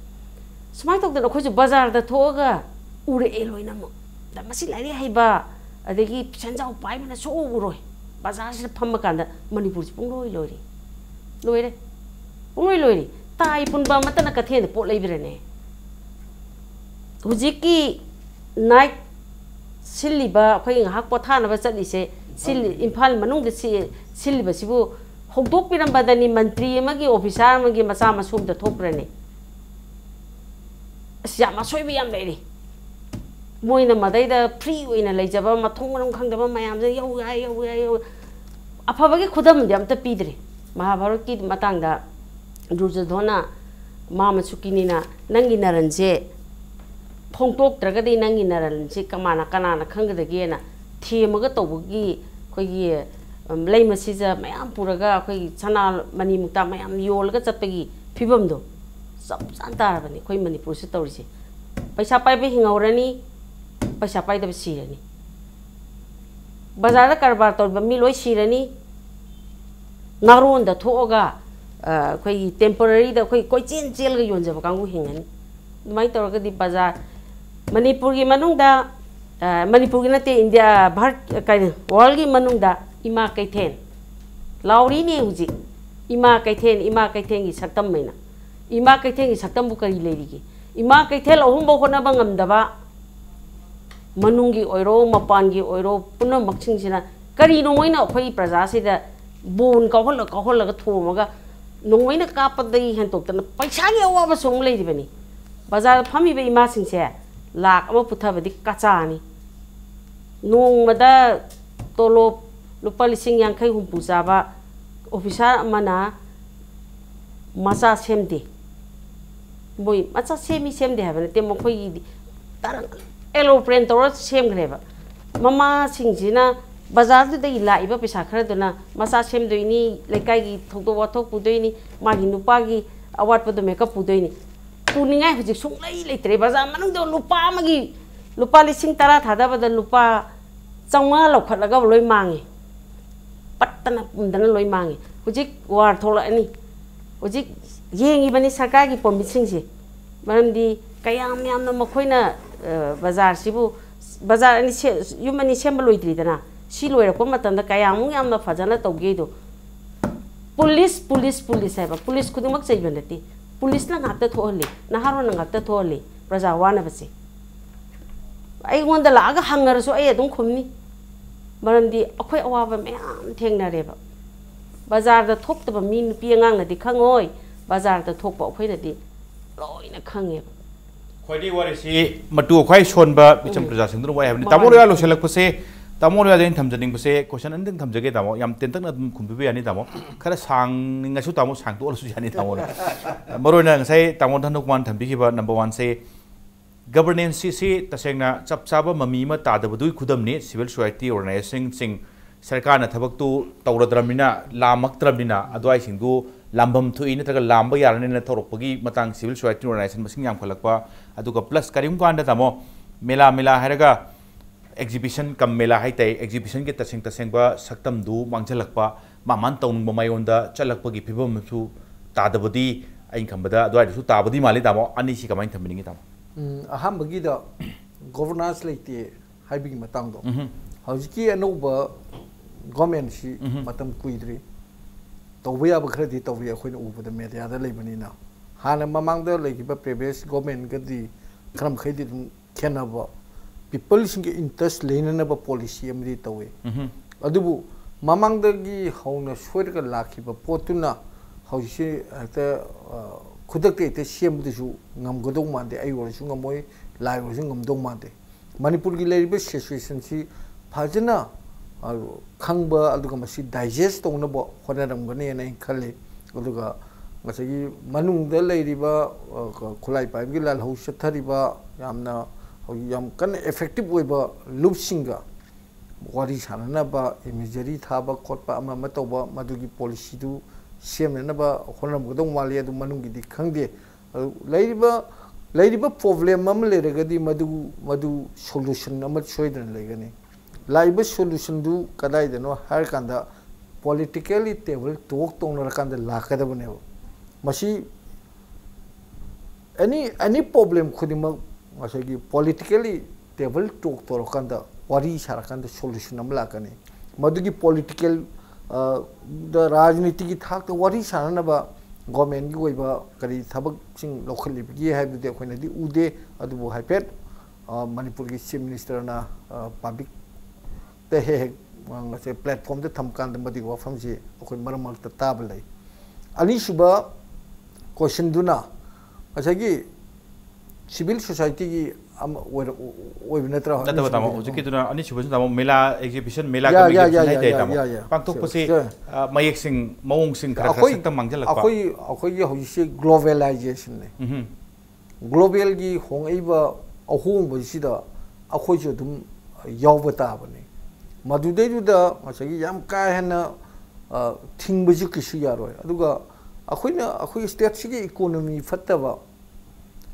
smai tok da khoi bazar da thoga ure e loina mo da masi lai hai ba adegi chanjau pai mana so uroi bazar se pham kan da manipur pung loi loi re loi tai pun ba mata na ka the po lai bire ne hujiki night silliba khoi ngak po thana ba chali se sil Imphal manung de silliba sibu hogdok piram badani mantri amagi officer amagi macha masum da thoprane asya ma soi biam leiri moina madai da free oina leijaba mathong manung khangdaba mayam je yau afabagi khudam jam ta pidre Mahabharat ki matang da Duryodhana mama sukini na nangi naranje phongtok tragadi nangi naranje kamana kanana khangdagi na themaga tawgi khoi leima sija mayam puraga khoi chana mani mukta mayam yolga chatpagi phibam do sab santar bani khoi manipur se tawri se paisa pai be hingawrani paisa pai da sirani bazar da karbar tor mi loi sirani naron da thoga khoi temporary da khoi koi chen chel ga yonjaba kangu hingani mai torga di bazar Manipur gi manung da Manipur gi nate India Bharat kai world gi manung da ima Keithel lauri ne huji ima Keithel gi Saktam maina ima Keithel gi Saktam bu kari leri gi ima Keithel ahum bo khona bangam da ba manung gi oiro mapan gi oiro punna makching sina kari no moina khoi praja se da bun ka hol ga thomaga nongmoina ka padai han tok tan paisa gi awa ba song leri bani bazar phami be ima sing se lak ama puthabadi kachani nong mada tolo lupa lising yang khai humpu jaba officer amana masa semde boy macha semde habane te mokhoi tarang aeroplane tor sem greba mama singjina bazar du dei laiba pesa khara duna masa semdoi ni lekai gi thokdo wathok pudoi ni magi nupa gi awat padu makeup pudoi ni puningai hujik sung lai tre bazar manung do lupa magi lupa lising tara thada bada lupa changwa lokhatlaga loi mangi patana pumdana loi mangi hujik war thola ani hujik yengi bani sarkar gi permission se maramdi kayam yamna makhoina bazar sibu bazar ani yumani sembal loidri dana si loi rakpa matanda kayam yamna fajana tawge do police hai ba police khudingmak chaibanati police na ngakta thohli naharo na ngakta thohli praja wana base ai ngonda laga hangar so ai adum khumni maramdi akhoi awaba mayam thengnare ba bazar da thokta mi nupi angang na di khangoi bazar da thokpa akhoi na di loina khange khoi di wari si matu khoi shonba bicham praja singdru wai habni tamoro ya lo selak pase तामो लो यादें थमजनिंग बसे question अंदर थमजगे तामो याम तेंतक ना खुंबी यानी तामो खरा सांग निंगसु तामो सांग तो अलसु यानी तामो मरो ना से तामो धनुकुमार थम्बी की नंबर 1 से गवर्नेंस से तसेंगना चपचाब ममी मा तादबदुई खुदमनी सिविल सोसाइटी ऑर्गेनाइजेशन सिंग सरकार ना थबक तो तौरद्रमिना लामक्त्रमिना अदवाई सिंगु लांबम थुई नत्रगा लांबा यारने ना थोरपगी मतंग सिविल सोसाइटी ऑर्गेनाइजेशन मसिंग याम खलकपा अदुगा प्लस करिम कांदा तामो मेला मेला हैरगा एग्जीबिशन कम मेला है एग्जीबिशन के तसेंग सक्तम दू मांगजलकपा मामान तौनब मायोंदा चलकपगी फिबमसु तादबदी अइन खंबदा अदवाइसु ताबदी माली तामो अनिसी कमाइन थमबिनिंगे तामो अहमबगीदा गवर्नेंस लेते हाइबिंग मतंगदो हौजिकी अनौबा गवर्नमेंट सी मतम कुइद्री तौबा याब खरदी तौबी अखोइन उबदा मीडियादा लेबनिना हाना ममांगदा लेगिबा प्रीवियस गवर्नमेंट गदी खरम खैदि खेनबा people singe interest lenanaba policy amdi tawe adubu mamangdagi hauna soirga lakhiba potuna hausi ta khudak te semdusu ngamgodong mande ai wor su ngamoi lai wor su ngamdong mande manipur gi leribe situation si phajana khangba aduga masi digest tongnabo honaramgane na khale aduga ngasagi manungda leriba khulai pai gi lal hausa thariba yamna yam kan effective oiba loop singa wari sanana ba imagery thaba khotpa ama tawba madugi policy du semna ba honam godong wali adu manungi di khangde leiriba problem am leragadi madu solution am choidan legani laiba solution du kadai deno har kanda politically table talk tongna kanda lakada bane masi any problem khudima masagi politically table talk to kanda wari sarakanda solution am lakani madugi political the rajniti ki thak wari sarana ba government gi oiba kari thabak sing lokhali gi haibu de khoina di ude adubu haipet manipur gi chief minister na public te he ngase platform de thamkan de madi wafam ji khoi maramal ta tablai ani suba question duna masagi civil society की वो भी नत्र नत्र बताओ उसे कितना अन्य शुभचंद तामो मेला exhibition मेला का एग्जीबिशन है तामो पांगतोक पसे मयेक सिंग मवोंग सिंग खरा सक्तम मांगजलकपा अखोई हौसे ग्लोबलाइजेशन ने ग्लोबल की होंगइबा अहोंग बसिदा अखोई जो दुम यावबा ताबने मदुदैदुदा मसगी याम का हेना थिंगबजु किसु यारोय अदुगा अखोई स्टेट सिगी इकोनॉमी फत्तबा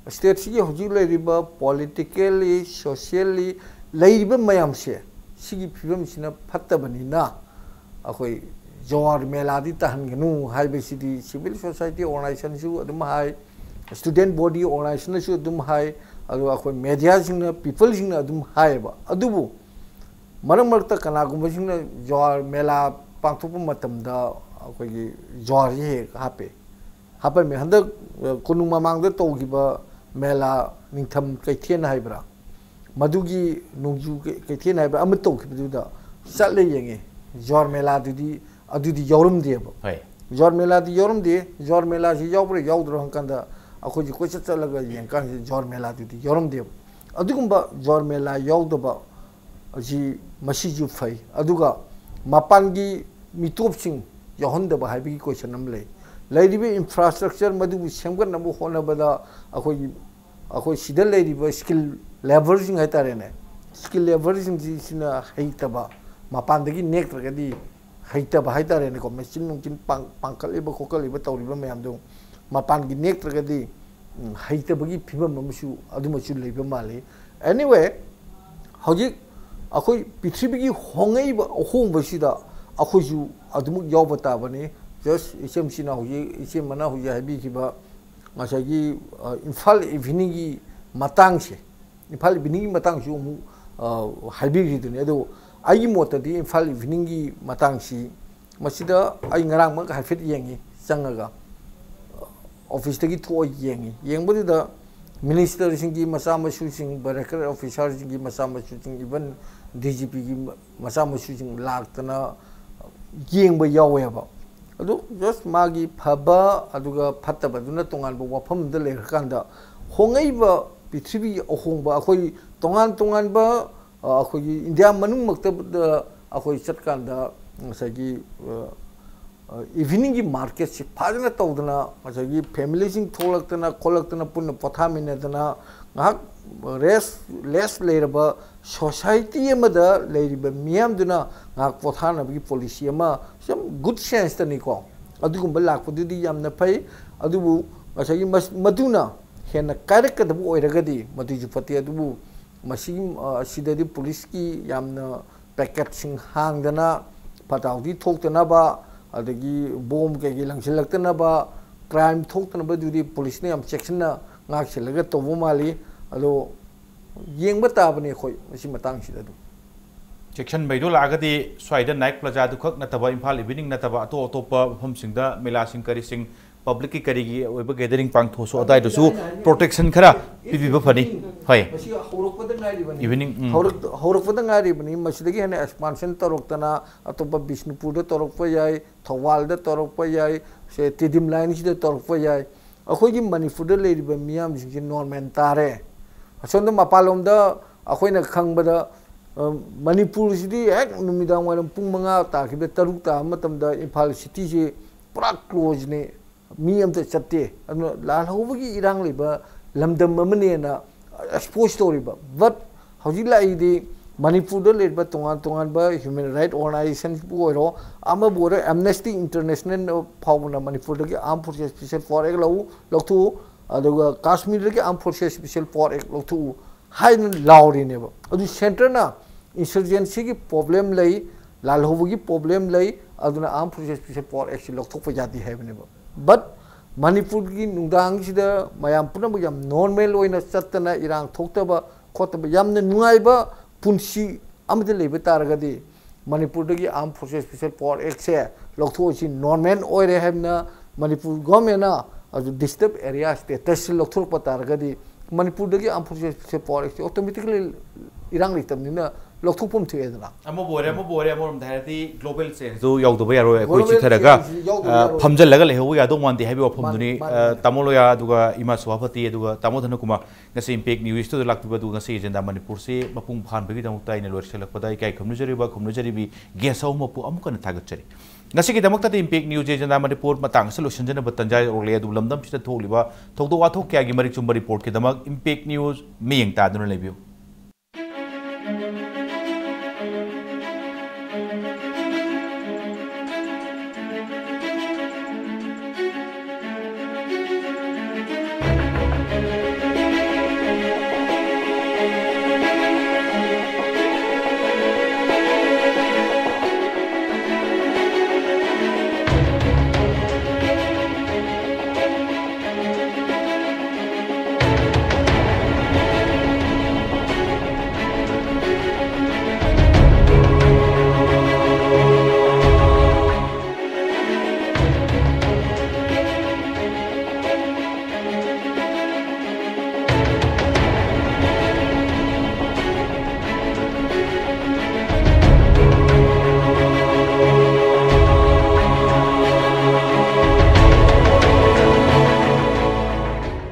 स्टेट सिगी हजि लेरिबा पॉलिटिकली सोशली लेरिबा मयाम से सिगी फिबम सिना फत्तबनिना अखोई जोर मेलादी तहनगनु हाइबेसिदी सिविल सोसाइटी ऑर्गेनाइजेशन सु अदुम हाई स्टूडेंट बॉडी ऑर्गेनाइजेशन सु अदुम हाई अदु अखोई मीडिया सिंगना पीपल सिंगना अदुम हाइबा अदुबु मरम मरता कनागुम सिंगना जोर मेला पांगथोप मतमदा अखोई जोर हे हापे में हंदक कुनु ममांगदा तौगिबा मेला निथम कैथेन हाइब्रा मदुगी नुजु कैथेन हाइब्रा अम तौखिबदुदा चले येंगे जोर मेला दुदी यौरम देब जोर मेला दि यौरम दे जोर मेला सि यौब्रे यौद्रो हंकंदा अखोजि कोइ चलगा येंकान जोर मेला दुदी यौरम देब अदुगुंबा जोर मेला यौदबा अजि मसिजु फै अदुगा मापानगी मितोपसिंग यौहंदबा हाइबि क्वेश्चन अम ले लेरिबे इंफ्रास्ट्रक्चर मदु सेमगनबो होनबदा अखोई सिदा लेरिबे स्किल लेवरजिंग हाइतारेने स्किल लेवरजिंग जिसिना हाइतबा मापानदगी नेक्त्रगदी हाइतबा हाइतारेने को मेसिन नुंचिन पांकलिबा खोकलिबा तौरिबा मयामदो मापानगी नेक्त्रगदी हाइतबगी फिबम मसु अदुमसु लेबा माले एनीवे हौजि अखोई पृथ्वीगी होंगैबा होंबसिदा अखोइजु अदुमुक यावबा ताबने just isem sina hoji isem mana hoji habi kiba ngasagi infal evening gi matang se infal evening gi matang su mu habi gi dune ado ai mota di infal evening gi matang si masida ai ngarang ma ka fit yengi sangaga office tagi tho yengi yengbu da minister singi masa masu sing barakar officer singi masa masu sing even DGP gi masa masu sing laktana yengba yawe ba अदु just मागी फबा अदुगा फत्तबा दुना तोंगान बो वफम the लेरकांदा होंगैबा पृथ्वी अहोंबा अखोई तोंगान बा अखोगी India मनुंग मक्तब अखोई चटकांदा ngsaigi evening gi market si phajna tawdana ngsaigi family sing tholaktana kholaktana punna pathamina dana ngak less leiraba society amada leiriba miyam duna ngak pathana bi policy ama some good sense tani ko adugum lakpudi yamna phai adubu ngsaigi maduna hena karakadabu oiragadi madu pati adubu masi sidadi police ki yamna packet sing hangdana patawdi thokdana ba adagi bomb ke gi langsilakdana ba crime thokdana ba dudi police ne am section na ngak selaga tobo mali ado yengba tabane khoi masi matang sida du section baido lagadi swaida naik plaza du khak nataba imphal evening nataba to topa phom singda mela sing kari sing public ki kari gi oiba gathering pang thoso adai du su protection khara pibiba fani hoi masi horokpada ngari bani evening horokpada ngari bani masi dagi hane expansion toroktana atopa bisnupur da torokpa yai thawal da torokpa yai se tidim line si da torokpa yai akhoi gi manipur da leiriba miyam sing normal tare asonda mapalom da akhoi na khangbada manipur sidi ek numidang walam pung manga ta ki be taruk ta matam da imphal city ji pura close ne mi am ta chatte anu lal hobagi irang liba lamdam mamane na expose story ba but hoji la idi manipur da leba tongan ba human right organization bu oro ama bore amnesty international phawna manipur da ki armed forces special for ek loktu aduga kashmir da ki armed forces special for ek loktu hain lauri ne ba adu center na insurgency ki problem lai lal hobagi problem lai aduna armed forces special for ek loktu pa jati hai ne ba but manipur ki nungdang sida mayam puna yam normal oina chattana irang thoktaba khotaba yamna nungai ba punsi amde lebe taragadi manipur gi armed forces special for se loktho si normal oire hamna manipur government na adu disturb area status loktho pa taragadi manipur gi armed forces special for automatically irang litamnina lokthopum thuedana amo bore amo dharati global change do yawdo ba yaro koi chitharaga phamjal laga leho ya do mandi habi ofum duni tamoloya duga ima SOVAPATI duga THOUDANG ngasi impact news to lakpiba du ngasi agenda manipur se mapung phan bagi dam tai ne lor selak padai kai khomnujari bi gesau mapu amukan thagachari ngasi ki damakta impact news agenda manipur matang solution jana batanjai orle du lamdam sita tholiba thokdo wa thok kya gi marik chumba report ki damak impact news meyeng ta dun lebiu